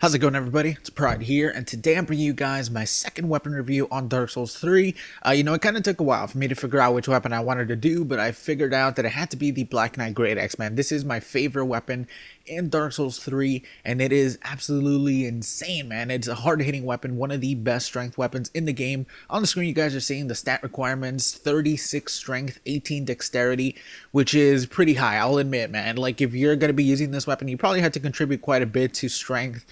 How's it going, everybody? It's Pride here, and today I'm bringing you guys my second weapon review on Dark Souls 3. It kind of took a while for me to figure out which weapon I wanted to do, but I figured out that it had to be the Black Knight Greataxe, man. This is my favorite weapon in Dark Souls 3, and it is absolutely insane, man. It's a hard-hitting weapon, one of the best strength weapons in the game. On the screen, you guys are seeing the stat requirements: 36 strength, 18 dexterity, which is pretty high, I'll admit, man. Like, if you're going to be using this weapon, you probably have to contribute quite a bit to strength,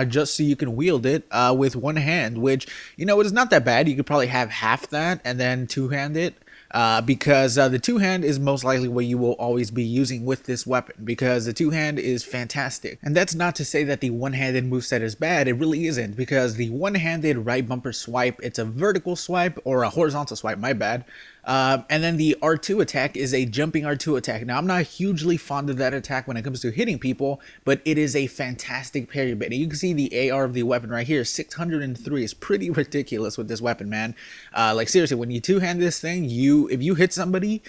just so you can wield it with one hand, which, it is not that bad. You could probably have half that and then two-hand it. Because the two-hand is most likely what you will always be using with this weapon, because the two-hand is fantastic. And that's not to say that the one-handed moveset is bad. It really isn't, because the one-handed right bumper swipe, it's a vertical swipe, or a horizontal swipe, my bad. And then the R2 attack is a jumping R2 attack. Now, I'm not hugely fond of that attack when it comes to hitting people, but it is a fantastic parry bait. You can see the AR of the weapon right here, 603 is pretty ridiculous with this weapon, man. Like, seriously, when you two-hand this thing, if you hit somebody,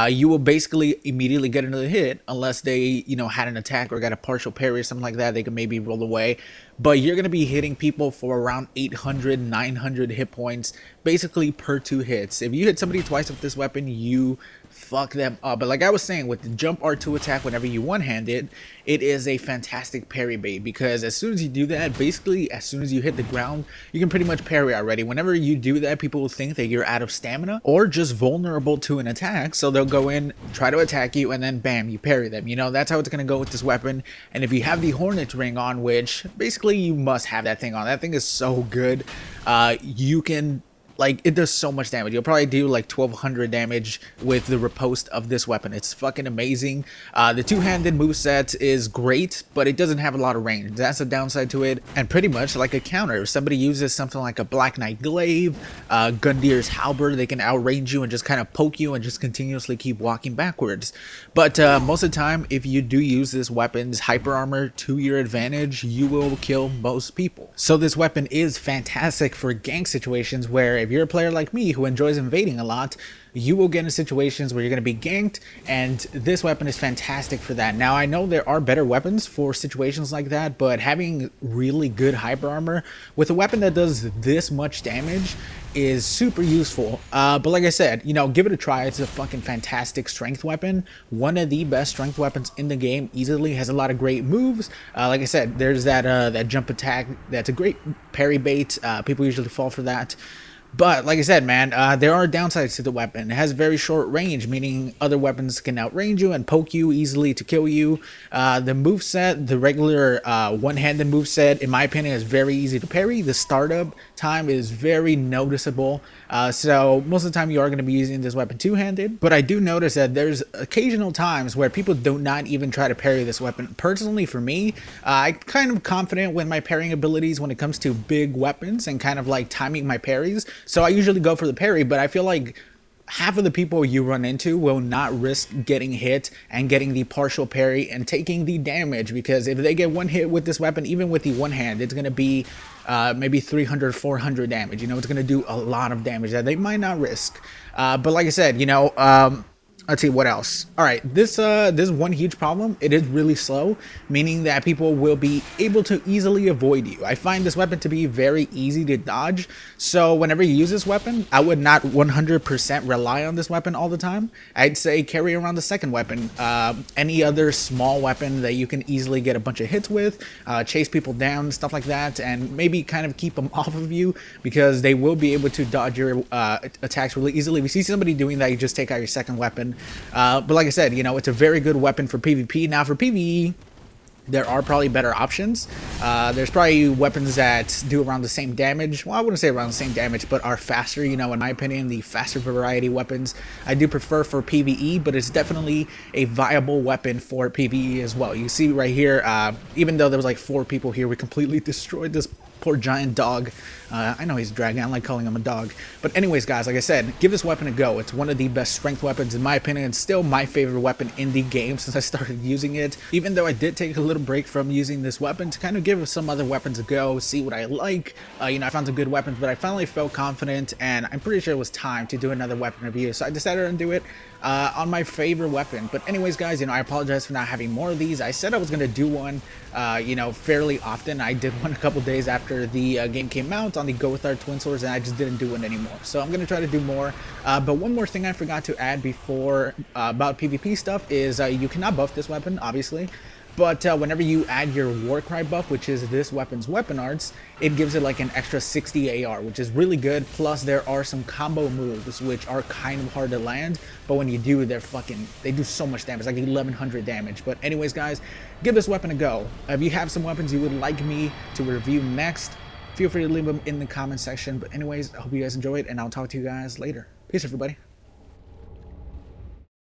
you will basically immediately get another hit, unless they, had an attack or got a partial parry or something like that. They can maybe roll away. But you're going to be hitting people for around 800, 900 hit points, basically per 2 hits. If you hit somebody twice with this weapon, you fuck them up. But like I was saying, with the jump R2 attack, whenever you one-hand it, it is a fantastic parry bait, because as soon as you do that, basically as soon as you hit the ground, you can pretty much parry already. Whenever you do that, people will think that you're out of stamina or just vulnerable to an attack, so they'll go in, try to attack you, and then bam, you parry them. That's how it's going to go with this weapon. And if you have the Hornet's Ring on, which basically you must have that thing on, that thing is so good, you can, like, it does so much damage. You'll probably do like 1200 damage with the riposte of this weapon. It's fucking amazing. The two-handed moveset is great, but it doesn't have a lot of range. That's a downside to it. And pretty much like a counter, if somebody uses something like a Black Knight Glaive, Gundir's Halberd, they can outrange you and just kind of poke you and just continuously keep walking backwards. But most of the time, if you do use this weapon's hyper armor to your advantage, you will kill most people. So this weapon is fantastic for gank situations where, if you're a player like me who enjoys invading a lot, you will get in situations where you're going to be ganked, and this weapon is fantastic for that. Now, I know there are better weapons for situations like that, but having really good hyper armor with a weapon that does this much damage is super useful. But like I said, give it a try. It's a fucking fantastic strength weapon. One of the best strength weapons in the game, easily. Has a lot of great moves. Like I said, there's that jump attack. That's a great parry bait. People usually fall for that. But like I said, man, there are downsides to the weapon. It has very short range, meaning other weapons can outrange you and poke you easily to kill you. The moveset, the regular one-handed moveset, in my opinion, is very easy to parry. The startup time is very noticeable. So most of the time you are going to be using this weapon two-handed. But I do notice that there's occasional times where people do not even try to parry this weapon. Personally, for me, I'm kind of confident with my parrying abilities when it comes to big weapons and kind of like timing my parries. So I usually go for the parry, but I feel like half of the people you run into will not risk getting hit and getting the partial parry and taking the damage, because if they get one hit with this weapon, even with the one hand, it's going to be maybe 300, 400 damage. It's going to do a lot of damage that they might not risk. But like I said, let's see what else. All right, this one huge problem. It is really slow, meaning that people will be able to easily avoid you. I find this weapon to be very easy to dodge. So whenever you use this weapon, I would not 100% rely on this weapon all the time. I'd say carry around the second weapon, any other small weapon that you can easily get a bunch of hits with, chase people down, stuff like that, and maybe kind of keep them off of you, because they will be able to dodge your attacks really easily. If you see somebody doing that, you just take out your second weapon. But like I said, it's a very good weapon for PvP. Now for PvE, there are probably better options. There's probably weapons that do around the same damage. Well, I wouldn't say around the same damage, but are faster. In my opinion, the faster variety weapons I do prefer for PvE, but it's definitely a viable weapon for PvE as well. You see right here, even though there was like 4 people here, we completely destroyed this poor giant dog. I know he's a dragon. I like calling him a dog. But anyways, guys, like I said, give this weapon a go. It's one of the best strength weapons, in my opinion. It's still my favorite weapon in the game since I started using it. Even though I did take a little break from using this weapon to kind of give some other weapons a go, see what I like. You know, I found some good weapons, but I finally felt confident, and I'm pretty sure it was time to do another weapon review. So I decided to do it on my favorite weapon. But anyways, guys, you know, I apologize for not having more of these. I said I was going to do one, you know, fairly often. I did one a couple days after the game came out on the Go With Our Twin Swords, and I just didn't do one anymore. So I'm going to try to do more. But one more thing I forgot to add before about PvP stuff is you cannot buff this weapon, obviously. But whenever you add your Warcry buff, which is this weapon's weapon arts, it gives it like an extra 60 AR, which is really good. Plus, there are some combo moves, which are kind of hard to land. But when you do, they do so much damage, like 1100 damage. But anyways, guys, give this weapon a go. If you have some weapons you would like me to review next, feel free to leave them in the comment section. But anyways, I hope you guys enjoyed, and I'll talk to you guys later. Peace, everybody.